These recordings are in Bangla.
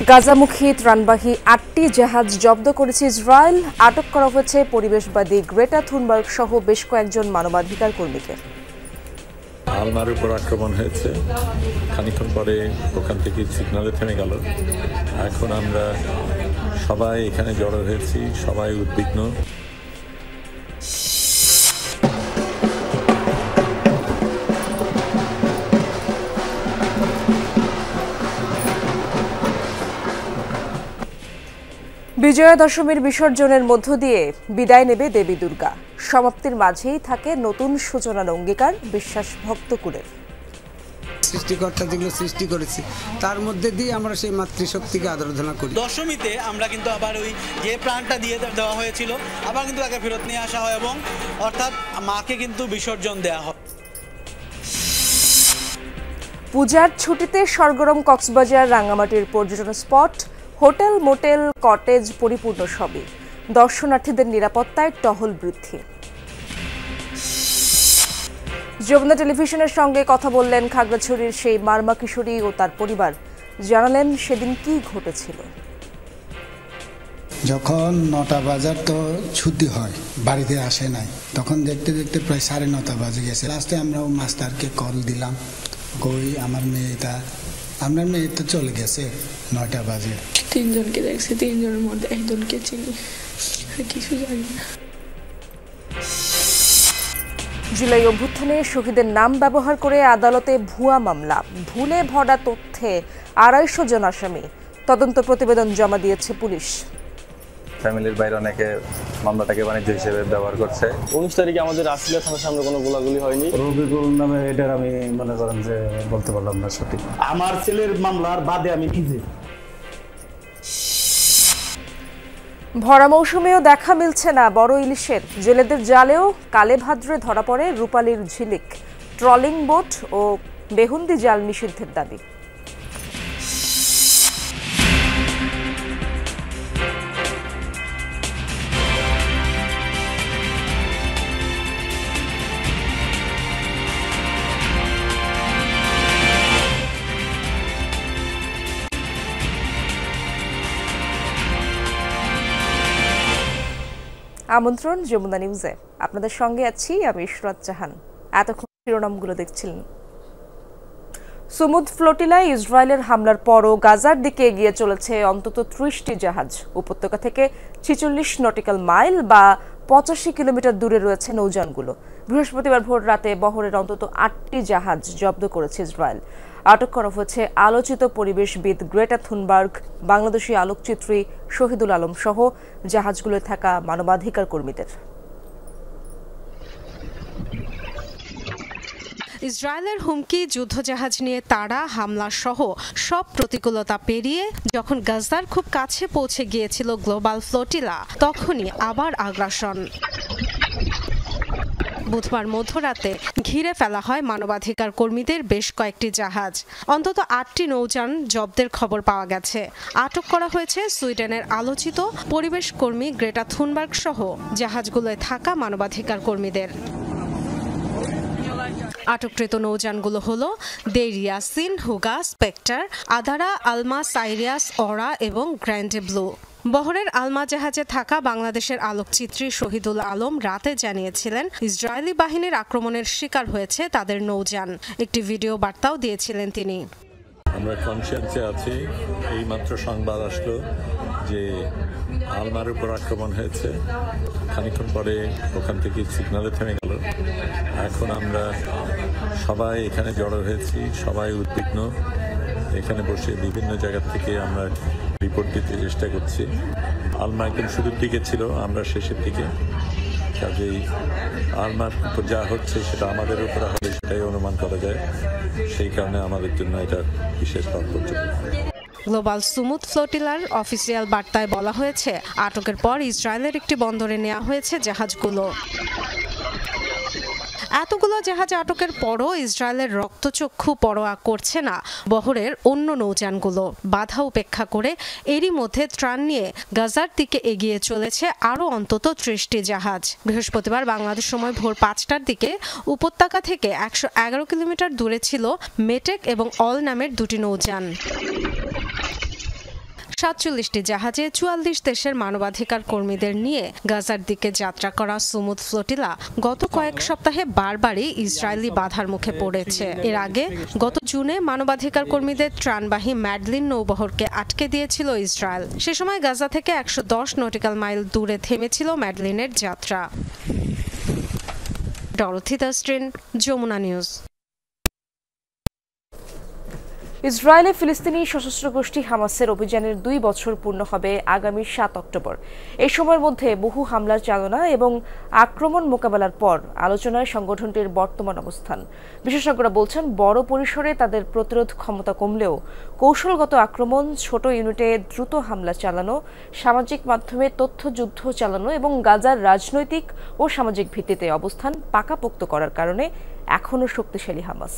গাজামুখী ত্রাণবাহী ৮টি জাহাজ জব্দ করেছে ইসরায়েল। আটক করা হয়েছে পরিবেশবাদী গ্রেটা থুনবার্গ সহ বেশ কয়েকজন মানবাধিকার কর্মীকে। আলমার উপর আক্রমণ হয়েছে, খানিকক্ষণ পরে ওখান থেকে সিগন্যালে থেমে গেল। এখন আমরা সবাই এখানে জড়ো হয়েছি, সবাই উদ্বিগ্ন। বিজয়া দশমীর বিসর্জনের মধ্য দিয়ে বিদায় নেবে দেবী দুর্গা। সমাপ্তির মাঝেই থাকে নতুন সূচনার অঙ্গীকার বিশ্বাস ভক্তকুলের। সৃষ্টিকর্তা যেগুলো সৃষ্টি করেছে তার মধ্যে দিয়ে আমরা সেই মাতৃশক্তিকে আরাধনা করি। দশমীতে আমরা কিন্তু আবার ওই যে প্রাণটা দিয়ে দেওয়া হয়েছিল আবার কিন্তু তাকে ফেরত নিয়ে আসা হয় এবং অর্থাৎ মাকে কিন্তু বিসর্জন দেওয়া হয়। পূজার ছুটিতে সরগরম কক্সবাজার রাঙ্গামাটির পর্যটন স্পট, হোটেল মোটেল কটেজ পরিপূর্ণ সবই। দর্শনার্থীদের নিরাপত্তায় টহল বৃদ্ধি। যমুনা টেলিভিশনের সঙ্গে কথা বললেন খাগড়াছড়ির সেই মারমা কিশোরী ও তার পরিবার। জানালেন সেদিন কি ঘটেছিল। যখন 9টা বাজার তো ছুটি হয়, বাড়িতে আসে নাই, তখন দেখতে দেখতে প্রায় 9:30 বাজে গেছে। লাস্টে আমরাও মাস্টারকে কল দিলাম, কই আমার মেয়েটা, আপনার মেয়ে তো চলে গেছে 9টা বাজে। 3 জনকে দেখছি, 3 জনের মধ্যে একজনকে চিনি, আর কিছু জানি না। জুলাই অভ্যুত্থানে শহীদের নাম ব্যবহার করে আদালতে ভুয়া মামলা, ভুলে ভরা তথ্যে 250 জন আসামি। তদন্ত প্রতিবেদন জমা দিয়েছে পুলিশ। ফ্যামিলির বাইরে অনেকে মামলাটাকে বাণিজ্য হিসেবে ব্যবহার করছে। 19 তারিখে আমাদের রাসেলের থানার সামনে কোনো গোলাগুলি হয়নি। রবিকুল নামে এটার আমি মনে করেন যে বলতে পারলাম না সঠিক। আমার ছেলের মামলার বাদে আমি নিজে। ভরা মৌসুমেও দেখা মিলছে না বড় ইলিশের। জেলেদের জালেও কালে ভাদ্রে ধরা পড়ে রূপালীর ঝিলিক। ট্রলিং বোট ও বেহুন্দি জাল নিষিদ্ধের দাবি। আমন্ত্রণ যমুনা নিউজে, আপনাদের সঙ্গে আছি আমি ইশরাত জাহান। এতক্ষণ শিরোনামগুলো দেখছিলেন। সুমুদ ফ্লোটিলায় ইসরায়েলের হামলার পরও গাজার দিকে এগিয়ে চলেছে অন্তত 30টি জাহাজ। উপত্যকা থেকে 46 নটিক্যাল মাইল বা 85 কিলোমিটার দূরে রয়েছে নৌযানগুলো। বৃহস্পতিবার ভোর রাতে বহরের অন্তত 8টি জাহাজ জব্দ করেছে ইসরায়েল। আটক করা হয়েছে আলোচিত পরিবেশবিদ গ্রেটা থুনবার্গ, বাংলাদেশি আলোকচিত্রী শহীদুল আলম সহ জাহাজগুলোয় থাকা মানবাধিকার কর্মীদের। ইসরায়েলের হুমকি, যুদ্ধজাহাজ নিয়ে তাড়া, হামলা সহ সব প্রতিকূলতা পেরিয়ে যখন গাজার খুব কাছে পৌঁছে গিয়েছিল গ্লোবাল ফ্লোটিলা, তখনই আবার আগ্রাসন। বুধবার মধ্যরাতে ঘিরে ফেলা হয় মানবাধিকার কর্মীদের বেশ কয়েকটি জাহাজ। অন্তত 8টি নৌযান জব্দের খবর পাওয়া গেছে। আটক করা হয়েছে সুইডেনের আলোচিত পরিবেশ কর্মী গ্রেটা থুনবার্গ সহ জাহাজগুলোয় থাকা মানবাধিকার কর্মীদের। আটককৃত নৌযানগুলো হলো দেইর ইয়াসিন, হুগা, স্পেক্টার, আদারা, আলমা, সাইরিয়াস, অরা এবং গ্র্যান্ডে ব্লু। বহরের আলমা জাহাজে থাকা বাংলাদেশের আলোকচিত্রী শহীদুল আলম রাতে জানিয়েছিলেন ইসরায়েলি বাহিনীর আক্রমণের শিকার হয়েছে তাদের নৌযান। একটি ভিডিও বার্তাও দিয়েছিলেন তিনি। আমরা কনসিয়াসে আছি, এই মাত্র সংবাদ আসলো যে আলমার উপর আক্রমণ হয়েছে, খানিকক্ষণ পরে ওখান থেকে সিগন্যালে থেমে গেল। এখন আমরা সবাই এখানে জড়ো হয়েছি, সবাই উদ্বিগ্ন। এখানে বসে বিভিন্ন জায়গা থেকে আমরা রিপোর্ট দিতে চেষ্টা করছি। আলমা একদম শুরুর দিকে ছিল, আমরা শেষের দিকে। কাজেই আলমার উপর যা হচ্ছে সেটা আমাদের উপরে হবে সেটাই অনুমান করা যায়। সেই কারণে আমাদের জন্য এটা বিশেষ তাৎপর্যপূর্ণ। গ্লোবাল সুমুদ ফ্লোটিলার অফিসিয়াল বার্তায় বলা হয়েছে, আটকের পর ইসরায়েলের একটি বন্দরে নেওয়া হয়েছে জাহাজগুলো। এতগুলো জাহাজ আটকের পরও ইসরায়েলের রক্তচক্ষু পরোয়া করছে না বহরের অন্য নৌযানগুলো। বাধা উপেক্ষা করে এরই মধ্যে ত্রাণ নিয়ে গাজার দিকে এগিয়ে চলেছে আরও অন্তত 30টি জাহাজ। বৃহস্পতিবার বাংলাদেশ সময় ভোর 5টার দিকে উপত্যকা থেকে 111 কিলোমিটার দূরে ছিল মেটেক এবং অল নামের দুটি নৌযান। 47টি জাহাজে 44 দেশের মানবাধিকার কর্মীদের নিয়ে গাজার দিকে যাত্রা করা সুমুদ ফ্লোটিলা গত কয়েক সপ্তাহে বারবারই ইসরায়েলি বাধার মুখে পড়েছে। এর আগে গত জুনে মানবাধিকার কর্মীদের ত্রাণবাহী ম্যাডলিন নৌবহরকে আটকে দিয়েছিল ইসরায়েল। সে সময় গাজা থেকে 110 নটিক্যাল মাইল দূরে থেমেছিল ম্যাডলিনের যাত্রা। ডরথি তাস্ট্রিন, যমুনা নিউজ। ইসরায়েলে ফিলিস্তিনি সশস্ত্র গোষ্ঠী হামাসের অভিযানের 2 বছর পূর্ণ হবে আগামী 7 অক্টোবর। এই সময়ের মধ্যে বহু হামলার চালনা এবং আক্রমণ মোকাবেলার পর আলোচনায় সংগঠনটির বর্তমান অবস্থান। বিশেষজ্ঞরা বলছেন, বড় পরিসরে তাদের প্রতিরোধ ক্ষমতা কমলেও কৌশলগত আক্রমণ, ছোট ইউনিটে দ্রুত হামলা চালানো, সামাজিক মাধ্যমে তথ্যযুদ্ধ চালানো এবং গাজার রাজনৈতিক ও সামাজিক ভিত্তিতে অবস্থান পাকাপোক্ত করার কারণে এখনও শক্তিশালী হামাস।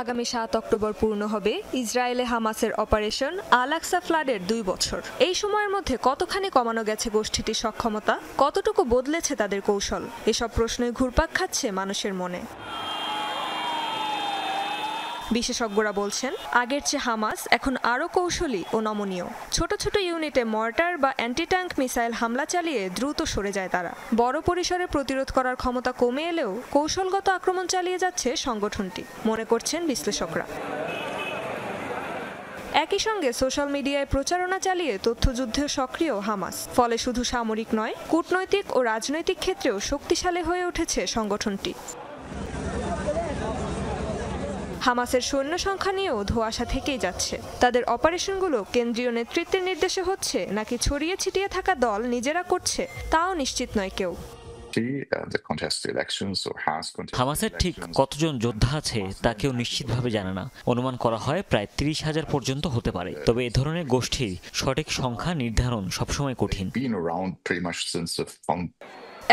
আগামী 7 অক্টোবর পূর্ণ হবে ইসরায়েলে হামাসের অপারেশন আল আকসা ফ্লাডের 2 বছর। এই সময়ের মধ্যে কতখানি কমানো গেছে গোষ্ঠীটির সক্ষমতা, কতটুকু বদলেছে তাদের কৌশল, এসব প্রশ্নই ঘুরপাক খাচ্ছে মানুষের মনে। বিশেষজ্ঞরা বলছেন, আগের চেয়ে হামাস এখন আরও কৌশলী ও নমনীয়। ছোট ছোট ইউনিটে মর্টার বা অ্যান্টি ট্যাঙ্ক মিসাইল হামলা চালিয়ে দ্রুত সরে যায় তারা। বড় পরিসরে প্রতিরোধ করার ক্ষমতা কমে এলেও কৌশলগত আক্রমণ চালিয়ে যাচ্ছে সংগঠনটি, মনে করছেন বিশ্লেষকরা। একই সঙ্গে সোশ্যাল মিডিয়ায় প্রচারণা চালিয়ে তথ্যযুদ্ধে সক্রিয় হামাস। ফলে শুধু সামরিক নয়, কূটনৈতিক ও রাজনৈতিক ক্ষেত্রেও শক্তিশালী হয়ে উঠেছে সংগঠনটি। হামাসের সৈন্য সংখ্যা নিয়েও ধোঁয়াশা থেকেই যাচ্ছে। তাদের অপারেশনগুলো কেন্দ্রীয় নেতৃত্বের নির্দেশে হচ্ছে নাকি ছড়িয়ে ছিটিয়ে থাকা দল নিজেরা করছে, তাও নিশ্চিত নয় কেউ। হামাসের ঠিক কতজন যোদ্ধা আছে তা কেউ নিশ্চিতভাবে জানে না। অনুমান করা হয় প্রায় 30,000 পর্যন্ত হতে পারে। তবে এ ধরনের গোষ্ঠীর সঠিক সংখ্যা নির্ধারণ সবসময় কঠিন।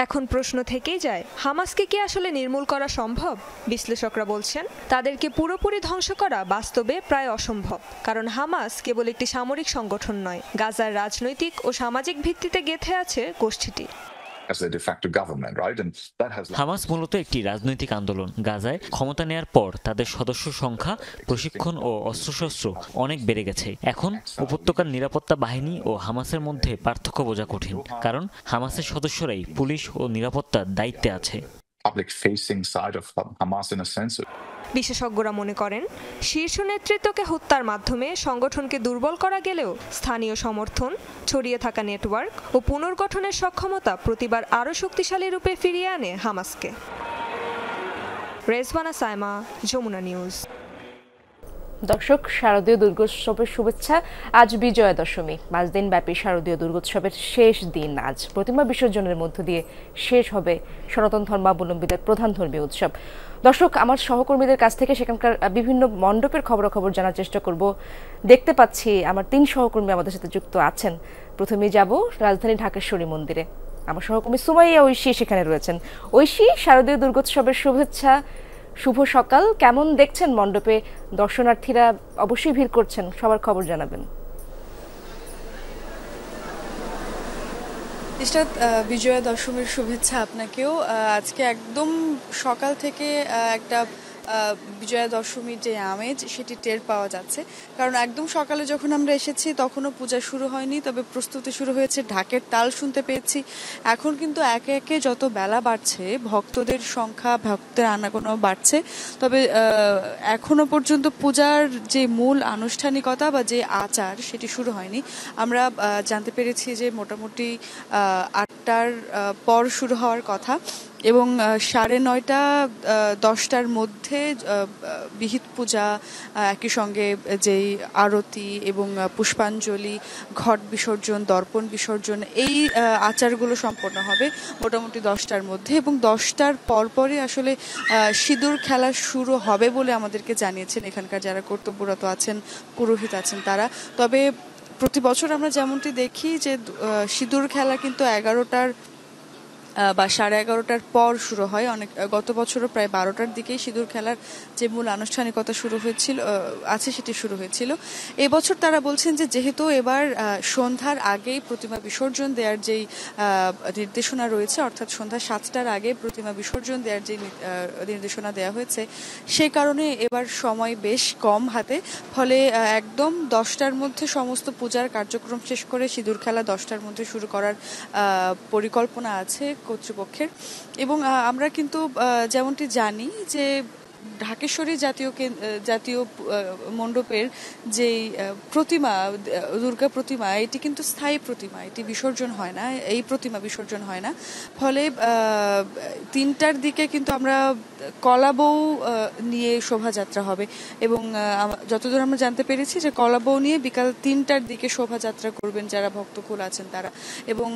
এখন প্রশ্ন থেকেই যায়, হামাসকে কি আসলে নির্মূল করা সম্ভব? বিশ্লেষকরা বলছেন, তাদেরকে পুরোপুরি ধ্বংস করা বাস্তবে প্রায় অসম্ভব। কারণ হামাস কেবল একটি সামরিক সংগঠন নয়, গাজার রাজনৈতিক ও সামাজিক ভিত্তিতে গেঁথে আছে গোষ্ঠীটি। হামাস মূলত একটি রাজনৈতিক আন্দোলন। গাজায় ক্ষমতা নেয়ার পর তাদের সদস্য সংখ্যা, প্রশিক্ষণ ও অস্ত্রশস্ত্র অনেক বেড়ে গেছে। এখন উপত্যকার নিরাপত্তা বাহিনী ও হামাসের মধ্যে পার্থক্য বোঝা কঠিন, কারণ হামাসের সদস্যরাই পুলিশ ও নিরাপত্তার দায়িত্বে আছে। বিশেষজ্ঞরা মনে করেন, শীর্ষ নেতৃত্বকে হত্যার মাধ্যমে সংগঠনকে দুর্বল করা গেলেও স্থানীয় সমর্থন, ছড়িয়ে থাকা নেটওয়ার্ক ও পুনর্গঠনের সক্ষমতা প্রতিবার আরও শক্তিশালী রূপে ফিরিয়ে আনে হামাসকে। রেজওয়ানা সাইমা, যমুনা নিউজ। দর্শক, শারদীয় দুর্গোৎসবের শুভেচ্ছা। আজ বিজয়া দশমী। 5 দিন ব্যাপী শারদীয় দুর্গোৎসবের শেষ দিন আজ। প্রতিমা বিসর্জনের মধ্য দিয়ে শেষ হবে সনাতন ধর্মাবলম্বীদের প্রধান ধর্মীয় উৎসব। দর্শক, আমার সহকর্মীদের কাছ থেকে সেখানকার বিভিন্ন মণ্ডপের খবরাখবর জানার চেষ্টা করব। দেখতে পাচ্ছি আমার 3 সহকর্মী আমাদের সাথে যুক্ত আছেন। প্রথমেই যাব রাজধানী ঢাকেশ্বরী মন্দিরে। আমার সহকর্মী সুমাইয়া ঐশী সেখানে রয়েছেন। ঐশী, শারদীয় দুর্গোৎসবের শুভেচ্ছা, শুভ সকাল। কেমন দেখছেন মণ্ডপে? দর্শনার্থীরা অবশ্যই ভিড় করছেন, সবার খবর জানাবেন। বিজয়া দশমীর শুভেচ্ছা আপনাকেও। আজকে একদম সকাল থেকে একটা বিজয়া দশমীর যে আমেজ সেটি টের পাওয়া যাচ্ছে। কারণ একদম সকালে যখন আমরা এসেছি তখনও পূজা শুরু হয়নি, তবে প্রস্তুতি শুরু হয়েছে, ঢাকের তাল শুনতে পেয়েছি। এখন কিন্তু একে একে যত বেলা বাড়ছে ভক্তদের সংখ্যা, ভক্তের আনাগোনা বাড়ছে। তবে এখনো পর্যন্ত পূজার যে মূল আনুষ্ঠানিকতা বা যে আচার সেটি শুরু হয়নি। আমরা জানতে পেরেছি যে মোটামুটি 8টার পর শুরু হওয়ার কথা এবং 9:30 10টার মধ্যে বিহিত পূজা, একই সঙ্গে যেই আরতি এবং পুষ্পাঞ্জলি, ঘট বিসর্জন, দর্পণ বিসর্জন, এই আচারগুলো সম্পন্ন হবে মোটামুটি 10টার মধ্যে। এবং 10টার পরপরই আসলে সিঁদুর খেলা শুরু হবে বলে আমাদেরকে জানিয়েছেন এখানকার যারা কর্তব্যরত আছেন, পুরোহিত আছেন তারা। তবে প্রতি বছর আমরা যেমনটি দেখি যে সিঁদুর খেলা কিন্তু 11টার বা 11:30টার পর শুরু হয়। গত বছরও প্রায় 12টার দিকেই সিঁদুর খেলার যে মূল আনুষ্ঠানিকতা শুরু হয়েছিল সেটি শুরু হয়েছিল। এবছর তারা বলছেন যে যেহেতু এবার সন্ধ্যার আগেই প্রতিমা বিসর্জন দেওয়ার যেই নির্দেশনা রয়েছে, অর্থাৎ সন্ধ্যা 7টার আগে প্রতিমা বিসর্জন দেওয়ার যে নির্দেশনা দেওয়া হয়েছে, সে কারণে এবার সময় বেশ কম হাতে। ফলে একদম 10টার মধ্যে সমস্ত পূজার কার্যক্রম শেষ করে সিঁদুর খেলা 10টার মধ্যে শুরু করার পরিকল্পনা আছে কর্তৃপক্ষের। এবং আমরা কিন্তু যেমনটি জানি যে ঢাকেশ্বরী জাতীয় মণ্ডপের যেই প্রতিমা, দুর্গা প্রতিমা, এটি কিন্তু স্থায়ী প্রতিমা, এটি বিসর্জন হয় না, এই প্রতিমা বিসর্জন হয় না। ফলে 3টার দিকে কিন্তু আমরা কলাবউ নিয়ে শোভাযাত্রা হবে এবং যতদূর আমরা জানতে পেরেছি যে কলাবউ নিয়ে বিকাল 3টার দিকে শোভাযাত্রা করবেন যারা ভক্তকুল আছেন তারা। এবং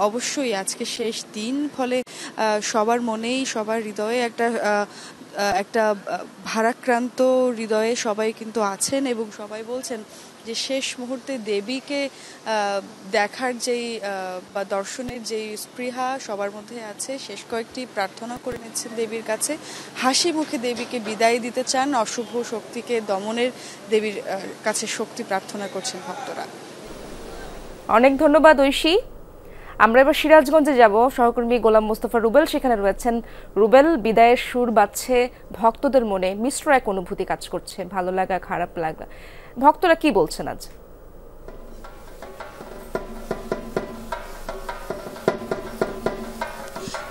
অবশ্যই আজকে শেষ দিন, ফলে সবার মনেই সবার হৃদয়ে একটা ভারাক্রান্ত হৃদয়ে সবাই কিন্তু আছেন এবং সবাই বলছেন যে শেষ মুহূর্তে দেবীকে দেখার যেই বা দর্শনের যেই স্পৃহা সবার মধ্যে আছে। শেষ কয়েকটি প্রার্থনা করে নিচ্ছেন দেবীর কাছে, হাসি মুখে দেবীকে বিদায় দিতে চান, অশুভ শক্তিকে দমনের দেবীর কাছে শক্তি প্রার্থনা করছেন ভক্তরা। অনেক ধন্যবাদ ঐশী। আমরা এবার সিরাজগঞ্জে যাব। সহকর্মী গোলাম মোস্তফা রুবেল সেখানে রয়েছেন। রুবেল, বিদায়ের সুর বাজছে, ভক্তদের মনে মিশ্র এক অনুভূতি কাজ করছে, ভালো লাগা, খারাপ লাগা। ভক্তরা কি বলছেন আজ?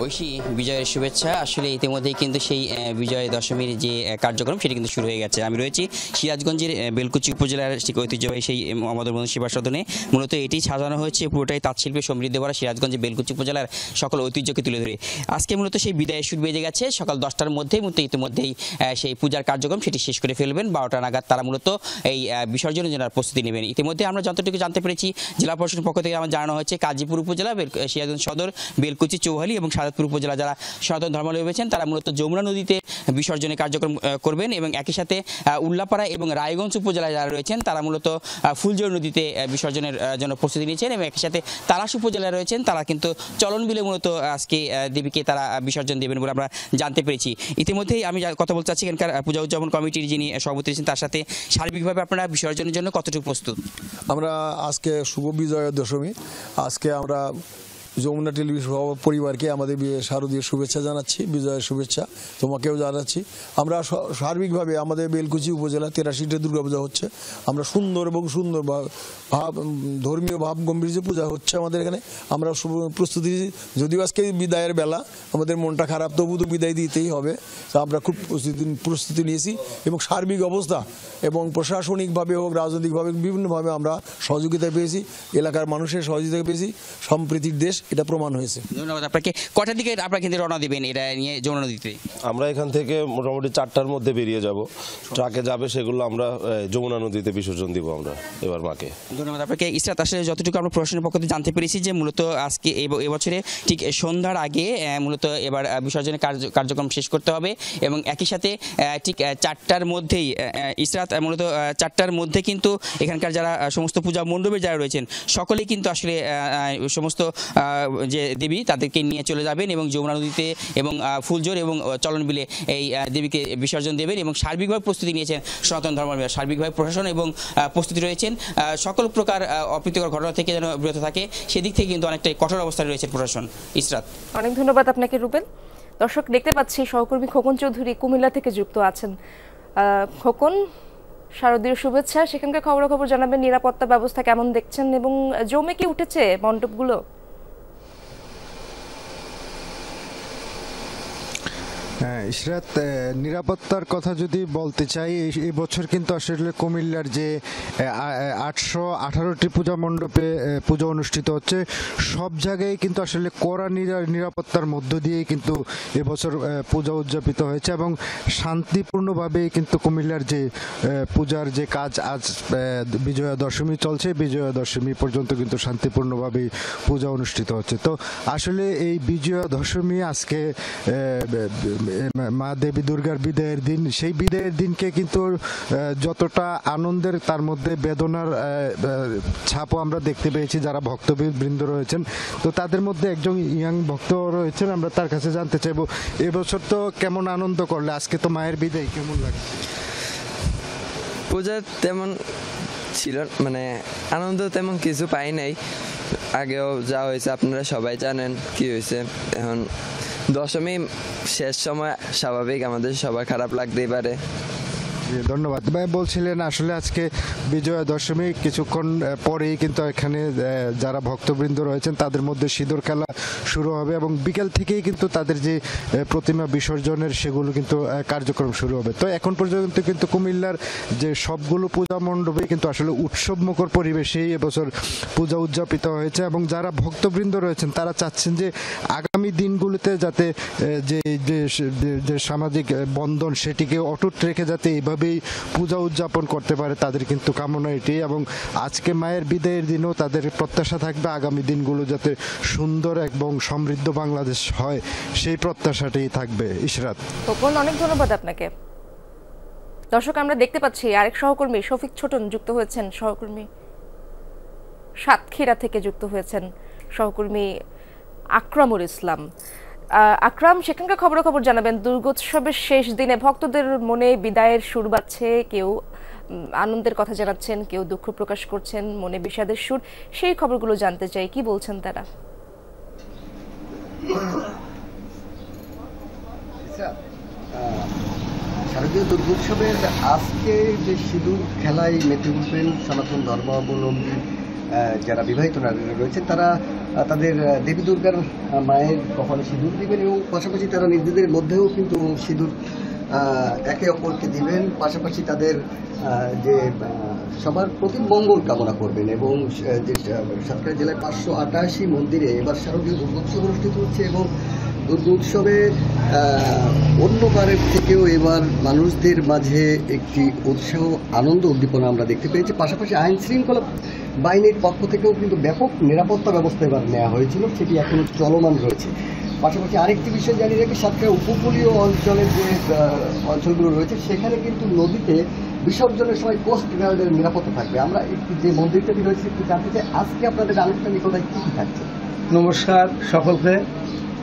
ঐশী, বিজয়ের শুভেচ্ছা। আসলে ইতিমধ্যেই কিন্তু সেই বিজয় দশমীর যে কার্যক্রম সেটি কিন্তু শুরু হয়ে গেছে। আমি রয়েছি সিরাজগঞ্জের বেলকুচি উপজেলার ঐতিহ্যবাহী সেই আমাদের বন্ধু সেবা সদনে। মূলত এটি সাজানো হয়েছে পুরোটাই তাঁতশিল্পে সমৃদ্ধ করা সিরাজগঞ্জের বেলকুচি উপজেলার সকল ঐতিহ্যকে তুলে ধরে। আজকে মূলত সেই বিদায়ের সুর বেজে গেছে সকাল 10টার মধ্যেই। ইতিমধ্যেই সেই পূজার কার্যক্রম সেটি শেষ করে ফেলবেন। 12টা নাগাদ তারা মূলত এই বিসর্জনের জন্য প্রস্তুতি নেবেন। ইতিমধ্যে আমরা যতটুকু জানতে পেরেছি, জেলা প্রশাসনের পক্ষ থেকে আমার জানানো হয়েছে গাজীপুর উপজেলা, সিরাজগঞ্জ সদর, বেলকুচি, চৌহালি এবং উপজেলা যারা সনাতন ধর্মাবলম্বী রয়েছেন তারা মূলত যমুনা নদীতে বিসর্জনের কার্যক্রম করবেন এবং একই সাথে উল্লাপাড়া এবং রায়গঞ্জ উপজেলায় যারা রয়েছেন তারা মূলত ফুলজোর নদীতে বিসর্জনের জন্য প্রস্তুতি নিয়েছেন এবং একই সাথে তালাশ উপজেলায় রয়েছেন তারা কিন্তু চলন বিলে মূলত আজকে দেবীকে তারা বিসর্জন দেবেন বলে আমরা জানতে পেরেছি। ইতিমধ্যেই আমি কথা বলতে চাচ্ছি এখানকার পূজা উদযাপন কমিটির যিনি সভাপতি রয়েছেন তার সাথে, সার্বিকভাবে আপনারা বিসর্জনের জন্য কতটুকু প্রস্তুত? আমরা আজকে শুভ বিজয়া দশমী, আজকে আমরা যমুনা টেলিভিশন পরিবারকে আমাদের শারদীয় শুভেচ্ছা জানাচ্ছি, বিজয়ের শুভেচ্ছা তোমাকেও জানাচ্ছি। আমরা সার্বিকভাবে আমাদের বেলকুচি উপজেলা 83টে দুর্গাপূজা হচ্ছে। আমরা সুন্দর এবং সুন্দর ভাব ধর্মীয় ভাব গম্ভীর্য পূজা হচ্ছে আমাদের এখানে। আমরা প্রস্তুতি, যদিও আজকে বিদায়ের বেলা, আমাদের মনটা খারাপ, তবু তো বিদায় দিতেই হবে। আমরা খুব প্রস্তুতি নিয়েছি এবং সার্বিক অবস্থা এবং প্রশাসনিকভাবে হোক, রাজনৈতিকভাবে বিভিন্নভাবে আমরা সহযোগিতা পেয়েছি, এলাকার মানুষের সহযোগিতা পেয়েছি। সম্প্রীতির দেশ, এটা প্রমাণ হয়েছে। ধন্যবাদ আপনাকে। কটার দিকে আপনারা কিন্তু রওনা দিবেন এটা নিয়ে যমুনা নদীতে? আমরা এখান থেকে মোটামুটি 4টার মধ্যে বেরিয়ে যাব। ট্রাকে যাবে, সেগুলো আমরা যমুনা নদীতে বিসর্জন দিব আমরা এবার মাকে। ধন্যবাদ আপনাকে। ইসরাত, আসলে যতটুকু আমরা প্রশাসনের পক্ষ থেকে জানতে পেরেছি যে মূলত আজকে এবছরে ঠিক সন্ধ্যার আগে মূলত এবার বিসর্জনের কার্যক্রম শেষ করতে হবে এবং একই সাথে ঠিক 4টার মধ্যেই ইসরাত মূলত 4টার মধ্যে কিন্তু এখানকার যারা সমস্ত পূজা মণ্ডপে যারা রয়েছেন সকলেই কিন্তু আসলে সমস্ত যে দেবী তাদেরকে নিয়ে চলে যাবেন এবং যমুনা নদীতে এবং ফুলজোর এবং চলন বিলে এই দেবীকে বিসর্জন দেবেন এবং সার্বিকভাবে প্রস্তুতি নিয়েছেন সনাতন ধর্মাবলম্বীরা। সার্বিকভাবে প্রশাসন এবং প্রস্তুতি রয়েছেন সকল প্রকার অপ্রীতিকর ঘটনা থেকে যেন বিরত থাকে, সেদিক থেকে কিন্তু অনেকটাই কঠোর অবস্থায় রয়েছে প্রশাসন। ইসরাত, অনেক ধন্যবাদ আপনাকে রুবেল। দর্শক, দেখতে পাচ্ছি সহকর্মী খোকন চৌধুরী কুমিল্লা থেকে যুক্ত আছেন। খোকন, শারদীয় শুভেচ্ছা। সেখানকার খবরাখবর জানাবেন, নিরাপত্তা ব্যবস্থা কেমন দেখছেন এবং জমে কি উঠেছে মণ্ডপগুলো? হ্যাঁ ইশরাত, নিরাপত্তার কথা যদি বলতে চাই, এই বছর কিন্তু আসলে কুমিল্লার যে 818টি পূজা মণ্ডপে পূজা অনুষ্ঠিত হচ্ছে সব জায়গায় কিন্তু আসলে কড়া নিরাপত্তার মধ্য দিয়েই কিন্তু এবছর পূজা উদযাপিত হয়েছে এবং শান্তিপূর্ণভাবে কিন্তু কুমিল্লার যে পূজার যে কাজ, আজ বিজয়া দশমী চলছে, বিজয়া দশমী পর্যন্ত কিন্তু শান্তিপূর্ণভাবেই পূজা অনুষ্ঠিত হচ্ছে। তো আসলে এই বিজয়া দশমী আজকে মা দেবী দুর্গার বিদায়ের দিন, সেই বিদায়ের দিনকে কিন্তু যতটা আনন্দের তার মধ্যে বেদনার ছাপও আমরা দেখতে পেয়েছি যারা ভক্তবৃন্দ রয়েছেন। তো তাদের মধ্যে একজন ইয়াং ভক্ত রয়েছেন, আমরা তার কাছে জানতে চাইবো এবছর তো কেমন আনন্দ করলে, আজকে তো মায়ের বিদায়, কেমন লাগছে? পূজা তেমন ছিল, মানে আনন্দ তেমন কিছু পাই নাই, আগেও যা হয়েছে আপনারা সবাই জানেন কি হয়েছে। এখন দশমী শেষ সময়, স্বাভাবিক আমাদের সবার খারাপ লাগতেই পারে। ধন্যবাদ ভাই। বলছিলেন আসলে আজকে বিজয়া দশমী, কিছুক্ষণ পরেই কিন্তু এখানে যারা ভক্তবৃন্দ রয়েছেন তাদের মধ্যে সিঁদুর খেলা শুরু হবে এবং বিকেল থেকেই কিন্তু তাদের যে প্রতিমা বিসর্জনের সেগুলো কিন্তু কার্যক্রম শুরু হবে। তো এখন পর্যন্ত কিন্তু কুমিল্লার যে সবগুলো পূজা মণ্ডপে কিন্তু আসলে উৎসবমুখর পরিবেশেই এবছর পূজা উদযাপিত হয়েছে এবং যারা ভক্তবৃন্দ রয়েছেন তারা চাচ্ছেন যে আগামী দিনগুলোতে যাতে যে সামাজিক বন্ধন সেটিকে অটুট রেখে যাতে এইভাবে পূজা উদযাপন করতে পারে, তাদের কিন্তু কামনা এটি। এবং আজকে মায়ের বিদায়ের দিনও তাদের প্রত্যাশা থাকবে আগামী দিনগুলো যাতে সুন্দর এবং সমৃদ্ধ বাংলাদেশ হয়, সেই প্রত্যাশাটাই থাকবে। ইশরাত, অনেক ধন্যবাদ আপনাকে। দর্শক, আমরা দেখতে পাচ্ছি আরেক সহকর্মী শফিক ছোটন যুক্ত হয়েছেন, সহকর্মী সাতক্ষীরা থেকে যুক্ত হয়েছেন সহকর্মী আকরামুল ইসলাম। আকরাম, সেখানকার খবরাখবর জানাবেন। দুর্গোৎসবের শেষ দিনে ভক্তদের মনে বিদায়ের সুর বাজছে, কেউ আনন্দের কথা জানাচ্ছেন, কেউ দুঃখ প্রকাশ করছেন, মনে বিষাদের সুর, সেই খবরগুলো জানতে চাই, কি বলছেন তারা? শারদীয় দুর্গোৎসবের আজকে যে সিঁদুর খেলায় মেতে উঠবেন সনাতন ধর্মাবলম্বী যারা বিবাহিত নারীরা রয়েছে, তারা তাদের দেবী দুর্গার মায়ের কপালে সিঁদুর দিবেন এবং পাশাপাশি তারা নিজেদের মধ্যেও কিন্তু সিঁদুর একে অপরকে দিবেন, পাশাপাশি তাদের যে সবার প্রতি মঙ্গল কামনা করবেন। এবং যে সাতক্ষীরা জেলায় 588 মন্দিরে এবার শারদীয় দুর্গোৎসব অনুষ্ঠিত হচ্ছে এবং দুর্গোৎসবে অন্যবারের থেকেও এবার মানুষদের মাঝে একটি উৎসাহ, আনন্দ, উদ্দীপনা আমরা দেখতে পেয়েছি। পাশাপাশি আইন শৃঙ্খলা বাহিনীর পক্ষ থেকেও কিন্তু ব্যাপক নিরাপত্তা ব্যবস্থা এবার নেওয়া হয়েছিল, সেটি এখনো চলমান রয়েছে। পাশাপাশি আরেকটি বিষয় জানিয়ে রাখি, সাতক্ষীরা উপকূলীয় অঞ্চলের যে অঞ্চলগুলো রয়েছে সেখানে কিন্তু নদীতে বিসর্জনের সময় কোস্ট গার্ডের নিরাপত্তা থাকবে। আমরা একটু যে মন্দিরটাটি রয়েছে একটু জানতে চাই, আজকে আপনাদের আনুষ্ঠানিকতায় কী কী থাকছে? নমস্কার সকলকে।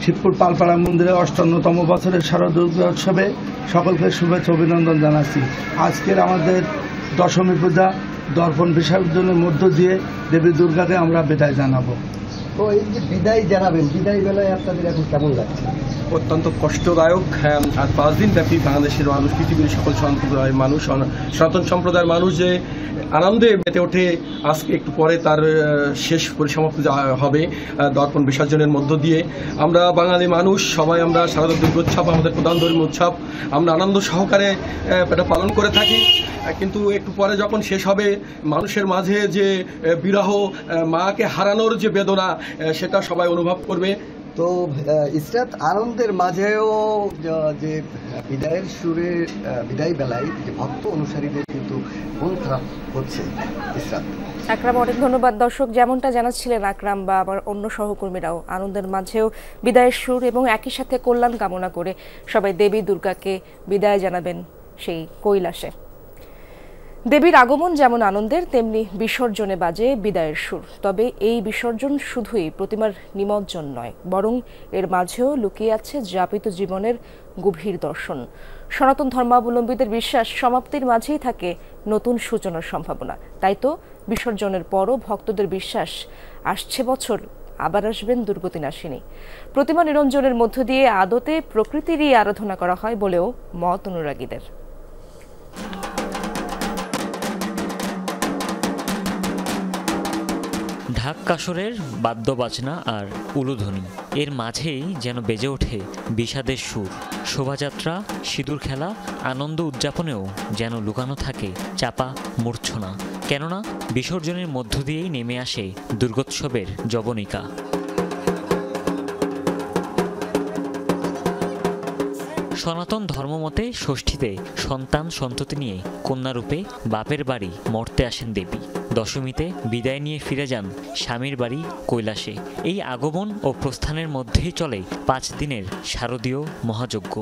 শিবপুর পালপাড়া মন্দিরে 58তম বছরের শারদীয় উৎসবে সকলকে শুভেচ্ছা অভিনন্দন জানাচ্ছি। আজকের আমাদের দশমী পূজা দর্পণ বিসর্জনের মধ্য দিয়ে দেবী দুর্গাকে আমরা বিদায় জানাবো। তো এই যে বিদায় জানাবেন, বিদায় বেলায় আপনাদের এখন কেমন লাগছে? অত্যন্ত কষ্টদায়ক। আর 5 দিন ব্যাপী বাংলাদেশের মানুষ, পৃথিবীর সকল সম্প্রদায়ের মানুষ, সনাতন সম্প্রদায়ের মানুষ যে আনন্দে মেতে ওঠে, আজকে একটু পরে তার শেষ পরিসমাপ্তি হবে দর্পণ বিসর্জনের মধ্য দিয়ে। আমরা বাঙালি মানুষ সবাই আমরা শারদীয় দুর্গোৎসব আমাদের প্রধান ধর্মীয় উৎসব, আমরা আনন্দ সহকারে এটা পালন করে থাকি। কিন্তু একটু পরে যখন শেষ হবে, মানুষের মাঝে যে বিরহ, মাকে হারানোর যে বেদনা, সেটা সবাই অনুভব করবে। তো ইসরাত, আনন্দের মাঝেও যে বিদায়ের সুরে বিদায় বেলায় যে ভক্ত অনুসারীদের কিন্তু মন খারাপ হচ্ছে। ইসরাত, আকরাম, অনেক ধন্যবাদ। দর্শক, যেমনটা জানাচ্ছিলেন আকরাম বা আমার অন্য সহকর্মীরাও, আনন্দের মাঝেও বিদায়ের সুর এবং একই সাথে কল্যাণ কামনা করে সবাই দেবী দুর্গাকে বিদায় জানাবেন সেই কৈলাসে। দেবীর আগমন যেমন আনন্দের, তেমনি বিসর্জনে বাজে বিদায়ের সুর। তবে এই বিসর্জন শুধুই প্রতিমার নিমজ্জন নয়, বরং এর মাঝেও লুকিয়ে আছে যাপিত জীবনের গভীর দর্শন। সনাতন ধর্মাবলম্বীদের বিশ্বাস, সমাপ্তির মাঝেই থাকে নতুন সূচনার সম্ভাবনা। তাই তো বিসর্জনের পরও ভক্তদের বিশ্বাস, আসছে বছর আবার আসবেন দুর্গতিনাশিনী। প্রতিমা নিরঞ্জনের মধ্য দিয়ে আদতে প্রকৃতিরই আরাধনা করা হয় বলেও মত অনুরাগীদের। ঢাক কাসরের বাদ্য বাজনা আর উলুধ্বনি, এর মাঝেই যেন বেজে ওঠে বিষাদের সুর। শোভাযাত্রা, সিঁদুর খেলা, আনন্দ উদযাপনেও যেন লুকানো থাকে চাপা মূর্ছনা। কেননা বিসর্জনের মধ্য দিয়েই নেমে আসে দুর্গোৎসবের যবনিকা। সনাতন ধর্মমতে ষষ্ঠীতে সন্তান সন্ততি নিয়ে কন্যারূপে বাপের বাড়ি মর্তে আসেন দেবী। দশমীতে বিদায় নিয়ে ফিরে যান স্বামীর বাড়ি কৈলাসে। এই আগমন ও প্রস্থানের মধ্যেই চলে 5 দিনের শারদীয় মহাযজ্ঞ।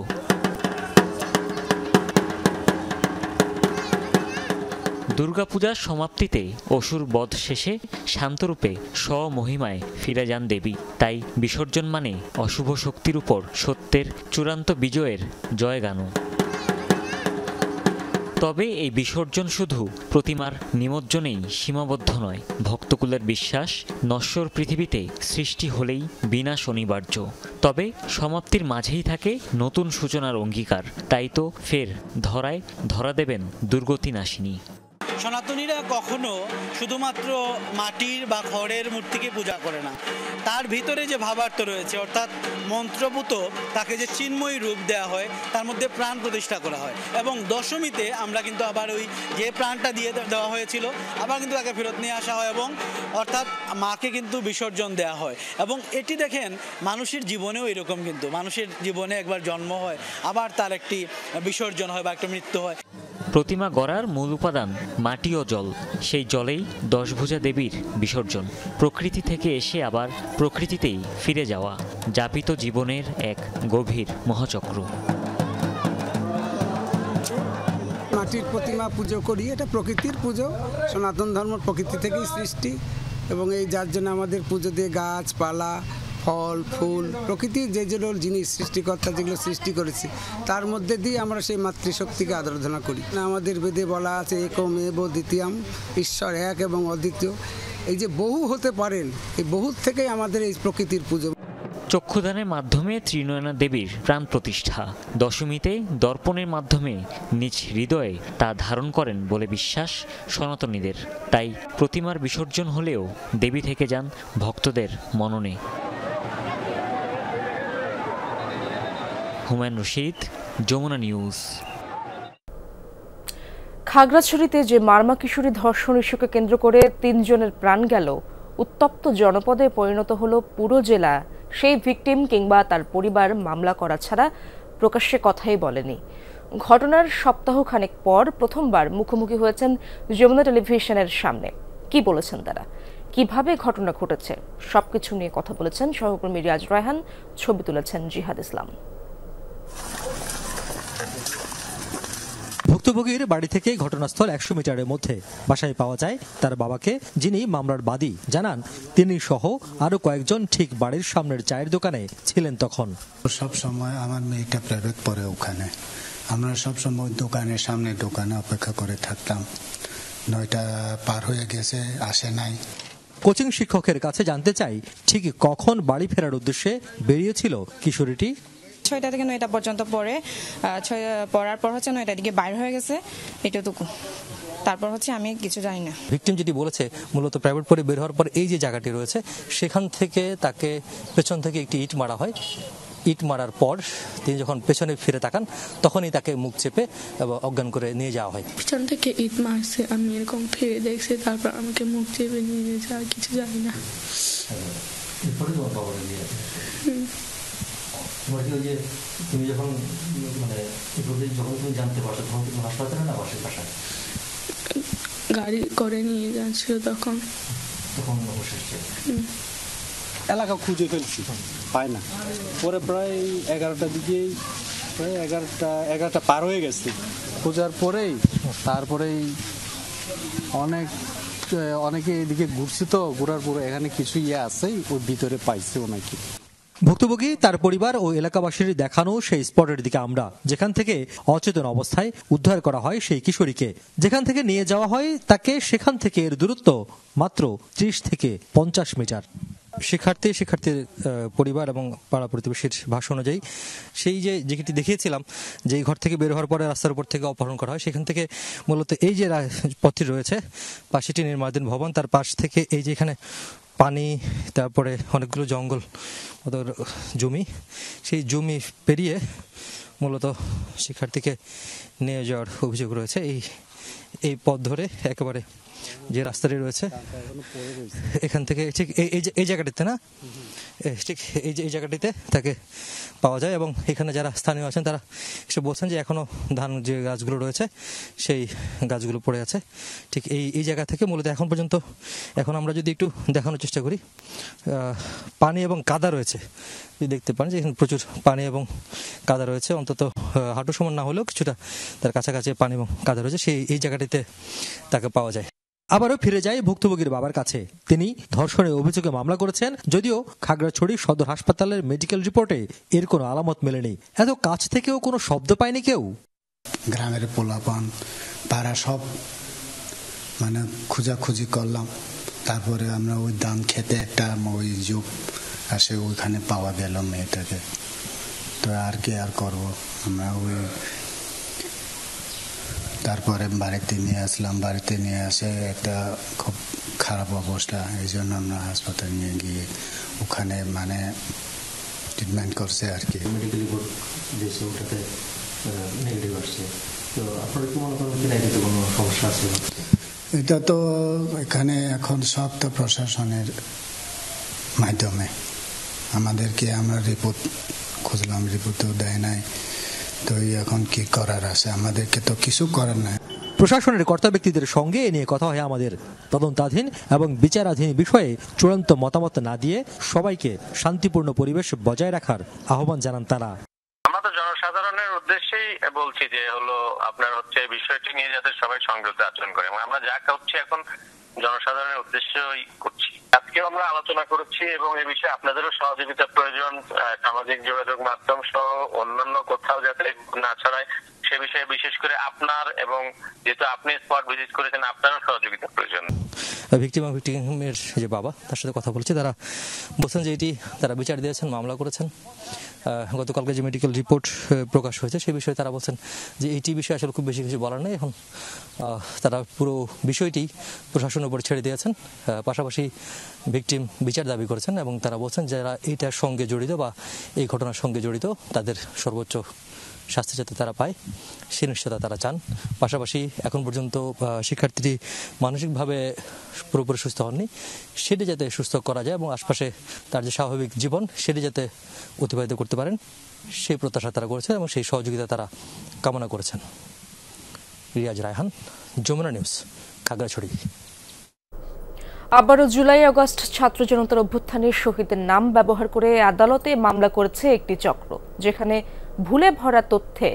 দুর্গাপূজার সমাপ্তিতে অসুর বধ শেষে শান্তরূপে স্বমহিমায় ফিরে যান দেবী। তাই বিসর্জন মানে অশুভ শক্তির উপর সত্যের চূড়ান্ত বিজয়ের জয়গানও। তবে এই বিসর্জন শুধু প্রতিমার নিমজ্জনেই সীমাবদ্ধ নয়। ভক্তকুলের বিশ্বাস, নশ্বর পৃথিবীতে সৃষ্টি হলেই বিনাশ অনিবার্য। তবে সমাপ্তির মাঝেই থাকে নতুন সূচনার অঙ্গীকার। তাই তো ফের ধরায় ধরা দেবেন দুর্গতি নাশিনী। সনাতনীরা কখনো শুধুমাত্র মাটির বা খড়ের মূর্তিকে পূজা করে না, তার ভিতরে যে ভাবার্থ রয়েছে, অর্থাৎ মন্ত্রপুত তাকে যে চিন্ময়ী রূপ দেওয়া হয়, তার মধ্যে প্রাণ প্রতিষ্ঠা করা হয়। এবং দশমীতে আমরা কিন্তু আবার ওই যে প্রাণটা দিয়ে দেওয়া হয়েছিল আবার কিন্তু তাকে ফেরত নিয়ে আসা হয় এবং অর্থাৎ মাকে কিন্তু বিসর্জন দেওয়া হয়। এবং এটি দেখেন মানুষের জীবনেও এরকম, কিন্তু মানুষের জীবনে একবার জন্ম হয়, আবার তার একটি বিসর্জন হয় বা একটা মৃত্যু হয়। প্রতিমা গড়ার মূল উপাদান মাটি ও জল। সেই জলেই দশভুজা দেবীর বিসর্জন। প্রকৃতি থেকে এসে আবার প্রকৃতিতেই ফিরে যাওয়া যাপিত জীবনের এক গভীর মহাচক্র। মাটির প্রতিমা পুজো করি, এটা প্রকৃতির পুজো। সনাতন ধর্ম প্রকৃতি থেকেই সৃষ্টি এবং এই যার জন্য আমাদের পুজো দিয়ে গাছপালা, ফল ফুল, প্রকৃতির যে যে জিনিস সৃষ্টিকর্তা যেগুলো সৃষ্টি করেছে তার মধ্যে দিয়ে আমরা সেই মাতৃশক্তিকে আরাধনা করি। আমাদের বেদে বলা আছে একম এব দ্বিতীয়ম, ঈশ্বর এক এবং অদ্বিতীয়। এই যে বহু হতে পারেন, এই বহু থেকেই আমাদের এই প্রকৃতির পুজো। চক্ষুদানের মাধ্যমে ত্রিনয়না দেবীর প্রাণ প্রতিষ্ঠা। দশমীতে দর্পণের মাধ্যমে নিজ হৃদয়ে তা ধারণ করেন বলে বিশ্বাস সনাতনীদের। তাই প্রতিমার বিসর্জন হলেও দেবী থেকে যান ভক্তদের মননে। হুমায়ুন রশিদ, যমুনা নিউজ। খাগড়াছড়িতে যে মারমা কিশোরী ধর্ষণ ইস্যুকে কেন্দ্র করে ৩ জনের প্রাণ গেল, উত্তপ্ত জনপদে পরিণত হলো পুরো জেলা। সেই ভিকটিম কিংবা তার পরিবার মামলা করা ছাড়া প্রকাশ্যে কথাই বলেনি। ঘটনার সপ্তাহখানেক পর প্রথমবার মুখোমুখি হয়েছেন যমুনা টেলিভিশনের সামনে। কি বলেছেন তারা, কিভাবে ঘটনা ঘটেছে, সবকিছু নিয়ে কথা বলেছেন সহকর্মী রিয়াজ রায়হান, ছবি তুলেছেন জিহাদ ইসলাম। ভুক্তভোগীর বাড়ি থেকে ঘটনাস্থল ১০০ মিটারের মধ্যে। বাসায় পাওয়া যায় তার বাবাকে, যিনি মামলার বাদী। জানান তিনি সহ আরো কয়েকজন ঠিক বাড়ির সামনের চায়ের দোকানে ছিলেন তখন। সব সময় আমার মেয়েটা প্রাইভেট পড়ে ওখানে, আমরা সব সময় দোকানের সামনে দোকানে অপেক্ষা করে থাকতাম। ৯টা পার হয়ে গেছে, আসে নাই। কোচিং শিক্ষকের কাছে জানতে চাই ঠিক কখন বাড়ি ফেরার উদ্দেশ্যে বেরিয়েছিল কিশোরীটি। ৬টা থেকে ৯টা পর্যন্ত পড়ার পর হচ্ছে ৯টার দিকে বাইরে হয়ে গেছে, এটুকু। তারপর হচ্ছে আমি কিছু জানি না। ভিকটিম যেটি বলেছে, মূলত প্রাইভেট পড়ে বের হওয়ার পর এই যে জায়গাটি রয়েছে সেখান থেকে তাকে পেছন থেকে একটি ইট মারা হয়। ইট মারার পর তিনি যখন পেছনে ফিরে তাকান তখনই তাকে মুখ চেপে অজ্ঞান করে নিয়ে যাওয়া হয়। পিছন থেকে ইট মারছে, আমি এরকম ফিরে দেখছি, তারপর আমাকে মুখ চেপে নিয়ে যাওয়া, কিছু জানি না। তুমি যখন তুমি জানতে পারছো তখন তুমি হাসপাতালে না বাসায়? বাসায় গাড়ি করে নিয়ে যাচ্ছিল তখন। এলাকা খুঁজে ফেলছি, পাই না। পরে প্রায় 11টার দিকেই, প্রায় 11টা পার হয়ে গেছে। খোঁজার পরেই তারপরেই অনেকে এদিকে ঘুরছি, তো ঘোরার পরে এখানে কিছু আছে, ওর ভিতরে পাইছে ওনাকে। ভুক্তভোগী, তার পরিবার ও এলাকাবাসীর দেখানো সেই স্পটের দিকে আমরা, যেখান থেকে অচেতন অবস্থায় উদ্ধার করা হয় সেই কিশোরীকে। যেখান থেকে নিয়ে যাওয়া হয় তাকে, সেখান থেকে এর দূরত্ব মাত্র 30 থেকে 50 মিটার। শিক্ষার্থীর পরিবার এবং পাড়া প্রতিবেশীর ভাষ্য অনুযায়ী সেই যেটি দেখিয়েছিলাম, যে ঘর থেকে বের হওয়ার পরে রাস্তার উপর থেকে অপহরণ করা হয়, সেখান থেকে মূলত এই যে পথটি রয়েছে, পাশেটি নির্মাণাধীন ভবন, তার পাশ থেকে এই যে এখানে পানি, তারপরে অনেকগুলো জঙ্গল, ওদের জমি, সেই জমি পেরিয়ে মূলত শিক্ষার্থীকে নিয়ে যাওয়ার অভিযোগ রয়েছে। এই পথ ধরে একেবারে যে রাস্তাটি রয়েছে এখান থেকে ঠিক এই জায়গাটিতে না, ঠিক এই জায়গাটিতে তাকে পাওয়া যায়। এবং এখানে যারা স্থানীয় আছেন তারা এসে বলছেন যে এখনও ধান যে গাছগুলো রয়েছে সেই গাছগুলো পড়ে আছে ঠিক এই জায়গা থেকে। মূলত এখন পর্যন্ত এখন আমরা যদি একটু দেখানোর চেষ্টা করি, পানি এবং কাদা রয়েছে, দেখতে পান যে এখানে প্রচুর পানি এবং কাদা রয়েছে, অন্তত হাঁটু সমান না হলেও কিছুটা তার কাছাকাছি পানি এবং কাদা রয়েছে, এই জায়গাটিতে তাকে পাওয়া যায়। আবারও ফিরে যায় ভুক্তভোগীর বাবার কাছে। তিনি ধর্ষণের অভিযোগে মামলা করেছেন, যদিও খাগড়াছড়ি সদর হাসপাতালের মেডিকেল রিপোর্টে এর কোনো আলামত মেলেনি। এত কাছ থেকেও কোনো শব্দ পায়নি কেউ। গ্রামের পোলাপান পাড়া সব মানে খোঁজাখুঁজি করলাম, তারপরে আমরা ওই ধান খেতে একটা ওই যুগ আসে, ওইখানে পাওয়া গেল মেয়েটাকে। তো আর কি আর করবো আমরা, ওই তারপরে বাড়িতে নিয়ে আসলাম। বাড়িতে নিয়ে আসে একটা খুব খারাপ অবস্থা, এই জন্য আমরা হাসপাতালে নিয়ে গিয়ে ওখানে মানে ট্রিটমেন্ট করছে আর কি। মেডিকেল রিপোর্ট দিয়েছে, ওটাতে নেগেটিভ আসছে। তো আপনারা কি মনে করেন কি না এটাতে কোনো সমস্যা আছে? এটা তো এখানে এখন সব তো প্রশাসনের মাধ্যমে আমাদেরকে, আমরা রিপোর্ট খুঁজলাম, রিপোর্টও দেয় নাই। তো এখন কি করার আছে, আমাদেরকে তো কিছু করার নাই। প্রশাসনের কর্তা ব্যক্তিদের সঙ্গে এ নিয়ে কথা হয় আমাদের। তদন্তাধীন এবং বিচারাধীন বিষয়ে চূড়ান্ত মতামত না দিয়ে সবাইকে শান্তিপূর্ণ পরিবেশ বজায় রাখার আহ্বান জানান তারা। আমরা তো জনসাধারণের উদ্দেশ্যেই বলছি যে হলো আপনার হচ্ছে বিষয়টি নিয়ে যাতে সবাই সংযত আচরণ করে, এবং আমরা যা করছি এখন জনসাধারণের উদ্দেশ্যই করছি। আজকেও আমরা আলোচনা করেছি এবং এই বিষয়ে আপনাদেরও সহযোগিতা প্রয়োজন, সামাজিক যোগাযোগ মাধ্যম সহ অন্যান্য কোথাও যাতে না ছড়ায় সে বিষয়ে বিশেষ করে আপনার, এবং যেহেতু আপনি স্পট ভিজিট করেছেন আপনারও সহযোগিতা প্রয়োজন। ভিকটিমের যে বাবা, তার সাথে কথা বলছি, তারা বলছেন যে এটি তারা বিচার দিয়েছেন, মামলা করেছেন। গতকালকে যে মেডিকেল রিপোর্ট প্রকাশ হয়েছে সেই বিষয়ে তারা বলছেন যে এইটি বিষয়ে আসলে খুব বেশি কিছু বলার নেই। এখন তারা পুরো বিষয়টি প্রশাসনের উপর ছেড়ে দিয়েছেন, পাশাপাশি ভিকটিম বিচার দাবি করেছেন এবং তারা বলছেন যারা এইটার সঙ্গে জড়িত বা এই ঘটনার সঙ্গে জড়িত তাদের সর্বোচ্চ শাস্তি যাতে তারা পায় সে নিশ্চয়তা তারা চান। পাশাপাশি এখন পর্যন্ত শিক্ষার্থীটি মানসিকভাবে পুরোপুরি সুস্থ হননি, সেটি যাতে সুস্থ করা যায় এবং আশপাশে তার যে স্বাভাবিক জীবন সেটি যাতে অতিবাহিত করতে পারেন সেই প্রত্যাশা তারা করেছেন এবং সেই সহযোগিতা তারা কামনা করেছেন। রিয়াজ রায়হান, যমুনা নিউজ, খাগড়াছড়ি। আবারও জুলাই আগস্ট ছাত্র জনতার অভ্যুত্থানের শহীদের নাম ব্যবহার করে আদালতে মামলা করেছে একটি চক্র, যেখানে ভুলে ভরা তথ্যে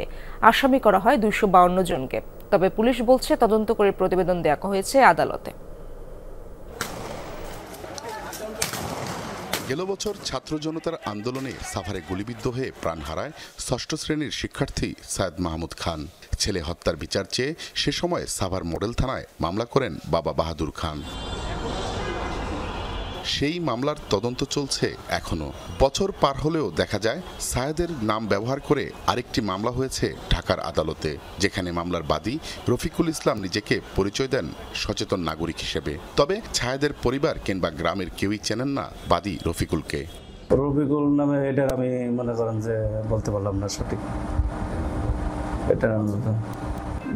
আসামি করা হয় 252 জনকে। তবে পুলিশ বলছে তদন্ত করে প্রতিবেদন দেওয়া হয়েছে আদালতে। গেল বছর ছাত্র জনতার আন্দোলনে সাভারে গুলিবিদ্ধ হয়ে প্রাণ হারায় 6ষ্ঠ শ্রেণীর শিক্ষার্থী সায়েদ মাহমুদ খান। ছেলে হত্যার বিচার চেয়ে সে সময় সাভার মডেল থানায় মামলা করেন বাবা বাহাদুর খান। সেই মামলার তদন্ত চলছে এখনো। বছর পার হলেও দেখা যায় সায়েদের নাম ব্যবহার করে আরেকটি মামলা হয়েছে ঢাকার আদালতে, যেখানে মামলার বাদী রফিকুল ইসলাম নিজেকে পরিচয় দেন সচেতন নাগরিক হিসেবে। তবে সায়েদের পরিবার কিংবা গ্রামের কেউই চেনেন না বাদী রফিকুলকে। রফিকুল নামে এটার আমি মনে করেন যে বলতে পারলাম না সঠিক। এটা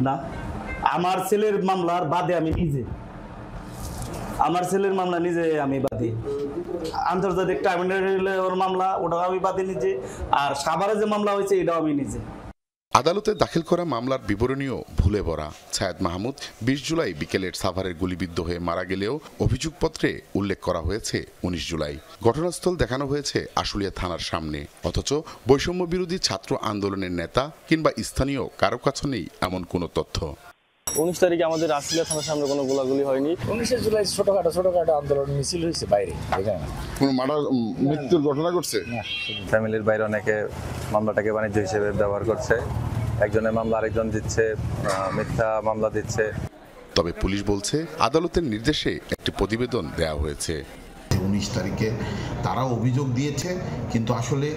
না, আমার ছেলের মামলার বাদে আমি নিজে, আমার ছেলের মামলা নিজে আমি বাদী। আন্তর্জাতিক ট্রাইব্যুনালের মামলা ওটাও আমি বাদী নিজে, আর সাভারে যে মামলা হয়েছে এটাও আমি নিজে। আদালতে দাখিল করা মামলার বিবরণীও ভুলে ভরা। সায়েদ মাহমুদ 20 জুলাই বিকেলের সাভারের গুলিবিদ্ধ হয়ে মারা গেলেও অভিযোগপত্রে উল্লেখ করা হয়েছে 19 জুলাই। ঘটনাস্থল দেখানো হয়েছে আশুলিয়া থানার সামনে, অথচ বৈষম্য বিরোধী ছাত্র আন্দোলনের নেতা কিংবা স্থানীয় কারো কাছে নেই এমন কোনো তথ্য। 19 তারিখে আমাদের আশুলিয়া থানার সামনে কোনো গোলাগুলি হয়নি। 19 জুলাই ছোটখাটো আন্দোলন মিছিল হয়েছে বাইরে, কোনো মৃত্যুর ঘটনা ঘটছে। ফ্যামিলির বাইরে অনেকে মামলাটাকে বাণিজ্য হিসেবে ব্যবহার করছে, একজনের মামলা আরেকজন দিচ্ছে, মিথ্যা মামলা দিচ্ছে। তবে পুলিশ বলছে আদালতের নির্দেশে একটি প্রতিবেদন দেওয়া হয়েছে। 19 তারিখে তারা অভিযোগ দিয়েছে, কিন্তু আসলে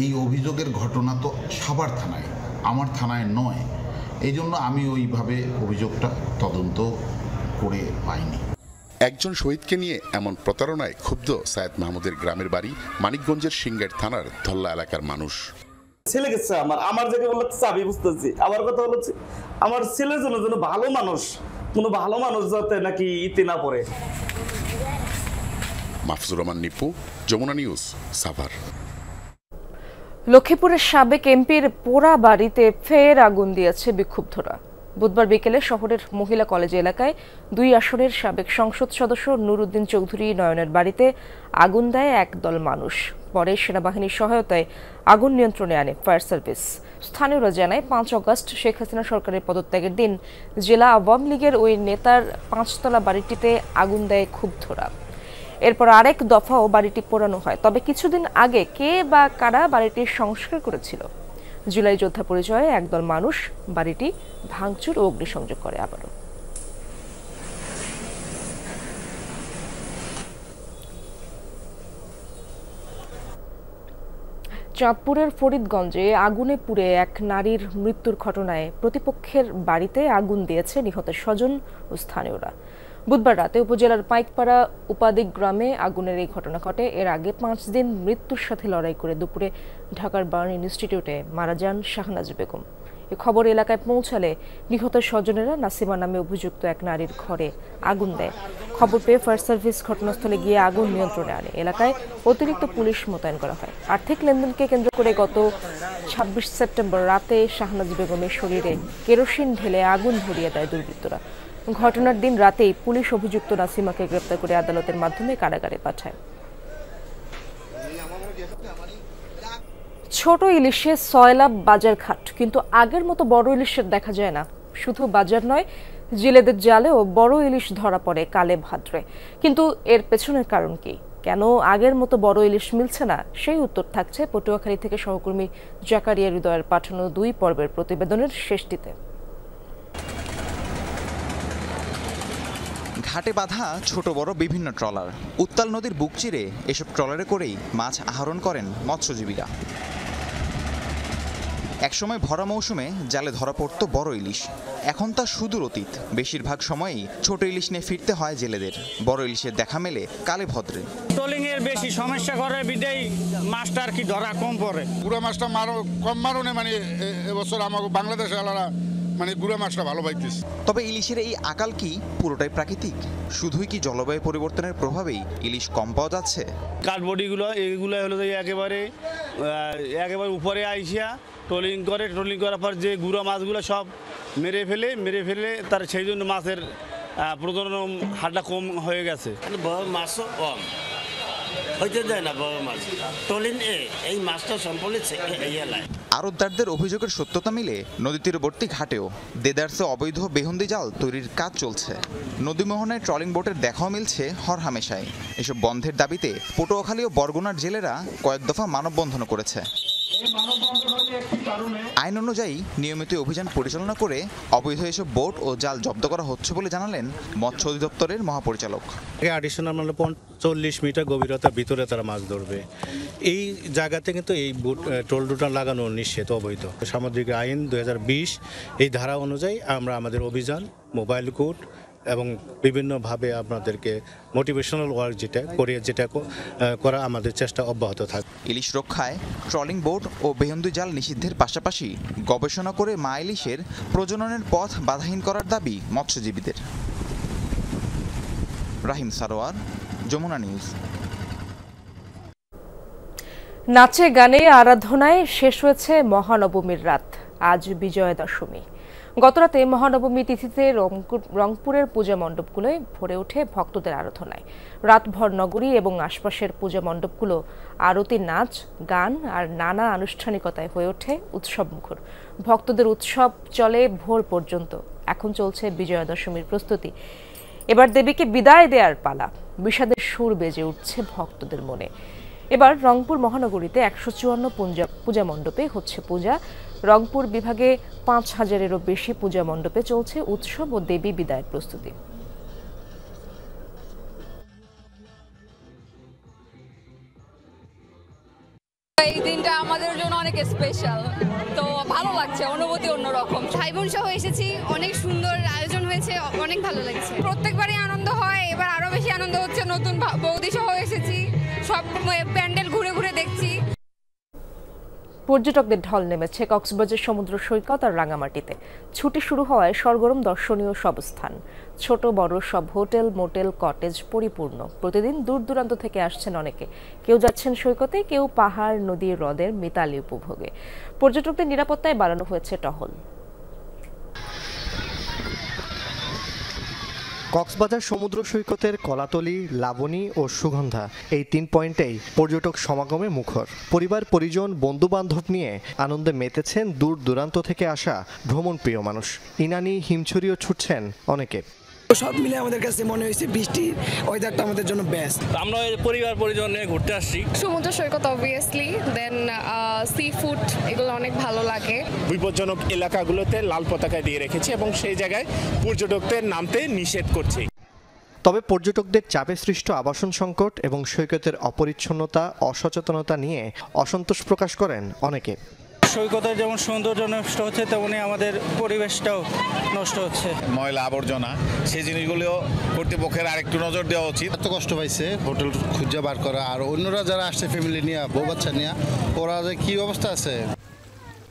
এই অভিযোগের ঘটনা তো সাভার থানায়, আমার থানায় নয়। এই জন্য আমি ওইভাবে অভিযোগটা তদন্ত করে পাইনি। একজন শহীদকে নিয়ে এমন প্রতারণায় ক্ষুব্ধ সায়েদ মাহমুদের গ্রামের বাড়ি মানিকগঞ্জের সিংগাইর থানার ধল্লা এলাকার মানুষ। ছেলে গেছে আমার জায়গায় বলতে আমি বুঝতেছি, আমার কথা হচ্ছে আমার ছেলের জন্য ভালো মানুষ কোনো ভালো মানুষ যাতে নাকি ইতি না পড়ে। মাহফুজুর রহমান নিপু, যমুনা নিউজ, সাভার। লক্ষ্মীপুরের সাবেক এমপির পোড়া বাড়িতে ফের আগুন দিয়েছে বিক্ষুব্ধরা। বুধবার বিকেলে শহরের মহিলা কলেজ এলাকায় 2 আসনের সাবেক সংসদ সদস্য নুরুদ্দিন চৌধুরী নয়নের বাড়িতে আগুন দেয় একদল মানুষ। পরে সেনাবাহিনীর সহায়তায় আগুন নিয়ন্ত্রণে আনে ফায়ার সার্ভিস। স্থানীয়রা জানায় 5 আগস্ট শেখ হাসিনা সরকারের পদত্যাগের দিন জেলা আওয়ামী লীগের ওই নেতার 5তলা বাড়িটিতে আগুন দেয় ক্ষুব্ধরা। এরপর আরেক দফাও বাড়িটি পোড়ানো হয়। তবে কিছুদিন আগে কে বা কারা বাড়িটির সংস্কার করেছিল? জুলাই যোদ্ধা পরিচয়ে একদল মানুষ বাড়িটি ভাঙচুর ও অগ্নিসংযোগ করে। আবারও চাঁদপুরের ফরিদগঞ্জে আগুনে পুড়ে এক নারীর মৃত্যুর ঘটনায় প্রতিপক্ষের বাড়িতে আগুন দিয়েছে নিহতের স্বজন ও স্থানীয়রা। বুধবার রাতে উপজেলার পাইকপাড়া উপাদিক গ্রামে আগুনের এই ঘটনা ঘটে। এর আগে 5 দিন মৃত্যুর সাথে লড়াই করে দুপুরে ঢাকার বার্ন ইনস্টিটিউটে মারা যান শাহনাজ বেগম। এ খবর এলাকায় পৌঁছালে নিহতের স্বজনেরা নাসিমা নামে অভিযুক্ত এক নারীর ঘরে আগুন দেয়। খবর পেয়ে ফায়ার সার্ভিস ঘটনাস্থলে গিয়ে আগুন নিয়ন্ত্রণে আনে। এলাকায় অতিরিক্ত পুলিশ মোতায়েন করা হয়। আর্থিক লেনদেনকে কেন্দ্র করে গত 26 সেপ্টেম্বর রাতে শাহনাজ বেগমের শরীরে কেরোসিন ঢেলে আগুন ধরিয়ে দেয় দুর্বৃত্তরা। ঘটনার দিন রাতেই পুলিশ অভিযুক্ত নাসিমাকে গ্রেপ্তার করে আদালতের মাধ্যমে কারাগারে পাঠায়। ছোট ইলিশে 6 লাখ বাজার ঘাট, কিন্তু আগের মতো বড় ইলিশের দেখা যায় না। শুধু বাজার নয়, জেলেদের জালেও বড় ইলিশ ধরা পড়ে কালে ভাদ্রে। কিন্তু এর পেছনের কারণ কি? কেন আগের মতো বড় ইলিশ মিলছে না? সেই উত্তর থাকছে পটুয়াখালী থেকে সহকর্মী জাকারিয়া হৃদয়ের পাঠানো 2 পর্বের প্রতিবেদনের শেষটিতে। ঘাটে বাঁধা ছোট বড় বিভিন্ন ট্রলার, উত্তাল নদীর বুক চিরে এসব ট্রলারে করেই মাছ আহরণ করেন মৎস্যজীবীরা। একসময় ভরা মৌসুমে জালে ধরা পড়ত বড় ইলিশ, এখন তা সুদূর অতীত। বেশিরভাগ সময়ই ছোট ইলিশ নিয়ে ফিরতে হয় জেলেদের। বড় ইলিশের দেখা মেলে কালে ভদ্রে। ট্রলিং এর বেশি সমস্যা করে বিদেই মাছটা আর কি ধরা কম পড়ে। পুরো মাছটা কম মারনে, মানে এবছর আমাকে বাংলাদেশে আলাদা মানে গুড়া মাছটা ভালো পাইতেছে। তবে ইলিশের এই আকাল কি পুরোটাই প্রাকৃতিক? শুধুই কি জলবায়ু পরিবর্তনের প্রভাবেই ইলিশ কম পাওয়া যাচ্ছে? কাঠবডিগুলো এগুলো হলো একেবারে উপরে আইসিয়া ট্রলিং করার পর যে গুঁড়া মাছগুলো সব মেরে ফেলে তার সেই জন্য মাছের প্রজনন হারটা কম হয়ে গেছে। বড় মাছও কম হইতে দেয় না। বড় মাছ ট্রলিং এই মাছটা সম্পূর্ণ এলায়। আড়তদারদের অভিযোগের সত্যতা মিলে নদী তীরবর্তী ঘাটেও দেদারসে অবৈধ বেহুন্দি জাল তৈরির কাজ চলছে। নদীমোহনায় ট্রলিং বোটের দেখাও মিলছে হরহামেশায়। এসব বন্ধের দাবিতে পটুয়াখালী ও বরগুনার জেলেরা কয়েক দফা মানববন্ধন করেছে। আইন অনুযায়ী নিয়মিত অভিযান পরিচালনা করে অবৈধ এসব বোট ও জাল জব্দ করা হচ্ছে বলে জানালেন মৎস্য অধিদপ্তরের মহাপরিচালক। অ্যাডিশনাল 40 মিটার গভীরতার ভিতরে তারা মাছ ধরবে। এই জায়গাতে কিন্তু এই টোল রুটা লাগানো নিষেধ, অবৈধ। সামুদ্রিক আইন 2020 এই ধারা অনুযায়ী আমরা আমাদের অভিযান, মোবাইল কোড এবং বিভিন্নভাবে আপনাদেরকে মোটিভেশনাল ওয়ার্ক যেটা করা আমাদের চেষ্টা অব্যাহত থাকে। ইলিশ রক্ষায় ট্রলিং বোট ও বেহুন্দি জাল নিষিদ্ধের পাশাপাশি গবেষণা করে মা ইলিশের প্রজননের পথ বাধাহীন করার দাবি মৎস্যজীবীদের। রাহিম সারোয়ার, যমুনা নিউজ। নাচে গানে আরাধনায় শেষ হয়েছে মহানবমীর রাত। আজ বিজয়া দশমী। গতরাতে মহানবমী তিথিতে রংপুরের পূজা মণ্ডপগুলোয় ভরে ওঠে ভক্তদের আরাধনায়। রাতভর নগরী এবং আশপাশের পূজা মণ্ডপগুলো আরতি, নাচ, গান আর নানা আনুষ্ঠানিকতায় হয়ে ওঠে উৎসবমুখর। ভক্তদের উৎসব চলে ভোর পর্যন্ত। এখন চলছে বিজয়া দশমীর প্রস্তুতি। এবার দেবীকে বিদায় দেওয়ার পালা। বিষাদের সুর বেজে উঠছে ভক্তদের মনে। এবার রংপুর মহানগরীতে 154 পূজা মণ্ডপে হচ্ছে পূজা। রংপুর বিভাগে 5000-এরও বেশি পূজা মণ্ডপে চলছে উৎসব ও দেবী বিদায়ের প্রস্তুতি। এই দিনটা আমাদের জন্য অনেক স্পেশাল, তো ভালো লাগছে, অনুভূতি অন্যরকম। ভাই বোন সহ এসেছি, অনেক সুন্দর আয়োজন হয়েছে, অনেক ভালো লাগছে। প্রত্যেকবারই আনন্দ হয়, এবার আরো বেশি আনন্দ হচ্ছে। নতুন বৌদি সহ এসেছি, সব প্যান্ডেল ঘুরে ঘুরে দেখছি। পর্যটকদের ঢল নেমেছে কক্সবাজার সমুদ্র সৈকত আর রাঙামাটিতে। ছুটি শুরু হওয়ায় সরগরম দর্শনীয় সব স্থান, ছোট বড় সব হোটেল, মোটেল, কটেজ পরিপূর্ণ। প্রতিদিন দূর দূরান্ত থেকে আসছেন অনেকে, কেউ যাচ্ছেন সৈকতে, কেউ পাহাড়, নদী, হ্রদের মিতালি উপভোগে। পর্যটকদের নিরাপত্তায় বাড়ানো হয়েছে টহল। কক্সবাজার সমুদ্র সৈকতের কলাতলি, লাবণী ও সুগন্ধা এই 3 পয়েন্টেই পর্যটক সমাগমে মুখর। পরিবার, পরিজন, বন্ধু বান্ধব নিয়ে আনন্দে মেতেছেন দূর দূরান্ত থেকে আসা ভ্রমণ প্রিয় মানুষ। ইনানি, হিমছড়িও ছুটছেন অনেকে। সব মিলে আমাদের কাছে মনে হয়েছে বৃষ্টির ওয়েদারটা আমাদের জন্য বেস্ট। আমরা পরিবার পরিজন নিয়ে ঘুরতে আসছি। সমুদ্র সৈকত অবভিয়াসলি, দেন সি ফুড, এগুলো অনেক ভালো লাগে। বিপজ্জনক এলাকাগুলোতে লাল পতাকা দিয়ে রেখেছে এবং সেই জায়গায় পর্যটকদের নামতে নিষেধ করছে। তবে পর্যটকদের চাপে সৃষ্ট আবাসন সংকট এবং সৈকতের অপরিচ্ছন্নতা, অসচেতনতা নিয়ে অসন্তোষ প্রকাশ করেন অনেকে। সৈকতের যেমন সৌন্দর্য নষ্ট হচ্ছে, তেমনি আমাদের পরিবেশটাও নষ্ট হচ্ছে। ময়লা আবর্জনা, সেই জিনিসগুলো কর্তৃপক্ষের আরেকটু নজর দেওয়া উচিত। এত কষ্ট পাইছে হোটেল খুঁজে বার করা, আর অন্যরা যারা আসছে ফ্যামিলি নিয়ে, বউ বাচ্চা নিয়ে, ওরা যে কি অবস্থা আছে।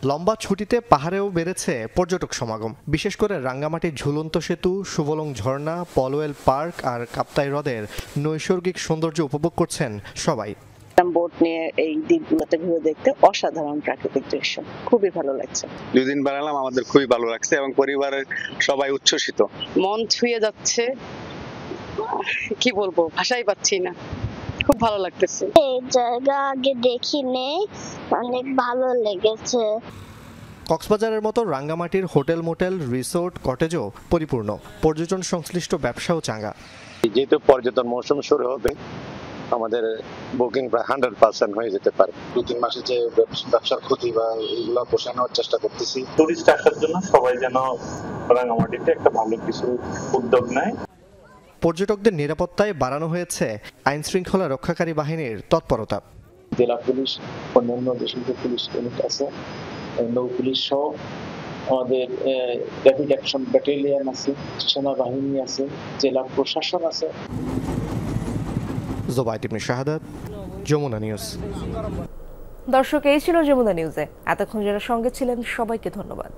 লম্বা ছুটিতে পাহাড়েও বেড়েছে পর্যটক সমাগম। বিশেষ করে রাঙ্গামাটির ঝুলন্ত সেতু, সুবলং ঝর্ণা, পলওয়েল পার্ক আর কাপ্তাই হ্রদের নৈসর্গিক সৌন্দর্য উপভোগ করছেন সবাই। বোট নিয়ে এই দ্বীপগুলোতে ঘুরে দেখতে অসাধারণ প্রাকৃতিক দৃশ্য, খুবই ভালো লাগছে। 2 দিন বেড়ালাম, আমাদের খুবই ভালো লাগছে এবং পরিবারের সবাই উচ্ছ্বসিত। মন ছুঁয়ে যাচ্ছে, কি বলবো, ভাষাই পাচ্ছি না, খুব ভালো লাগতেছে। এই জায়গা আগে দেখিনি, অনেক ভালো লেগেছে। কক্সবাজারের মতো রাঙ্গামাটির হোটেল, মোটেল, রিসোর্ট, কটেজও পরিপূর্ণ। পর্যটন সংশ্লিষ্ট ব্যবসাও চাঙ্গা। যেহেতু পর্যটন মৌসুম শুরু হবে, আমাদের বুকিং প্রায় 100% হয়ে যেতে পারে। 2-3 মাসে যে ব্যবসার ক্ষতি বা এইগুলো পোষানোর চেষ্টা করতেছি। টুরিস্ট আসার জন্য সবাই যেন রাঙ্গামাটিতে একটা ভালো কিছু উদ্যোগ নেয়। পর্যটকদের নিরাপত্তায় বাড়ানো হয়েছে আইন শৃঙ্খলা রক্ষাকারী বাহিনীর তৎপরতা। জেলা পুলিশ, অন্যান্য দেশের পুলিশ ইউনিট আছে, নৌ পুলিশ সহ আমাদের র্যাপিড অ্যাকশন ব্যাটালিয়ন আছে, সেনাবাহিনী আছে, জেলা প্রশাসন আছে। জোবাইদ ইবনে শাহাদাত, যমুনা নিউজ। দর্শক, এই ছিল যমুনা নিউজে। এতক্ষণ যারা সঙ্গে ছিলেন সবাইকে ধন্যবাদ।